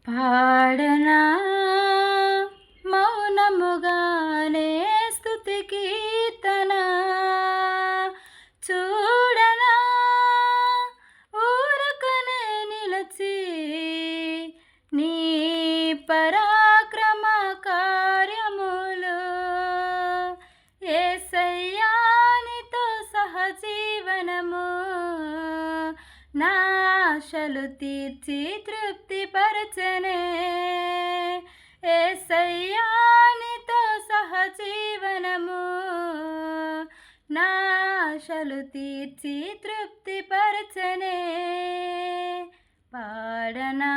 పాడనా మౌనముగానే స్తుతి కీర్తన చూడనా ఊరకనే నిలచి నీ పరాక్రమ కార్యములు యేసయ్యా నీతో సహజీవనము నా ఆశలు తీర్చి తృప్తిపరచనే యేసయ్యా నీతో సహజీవనము నా ఆశలు తీర్చి తృప్తిపరచనే పాడనా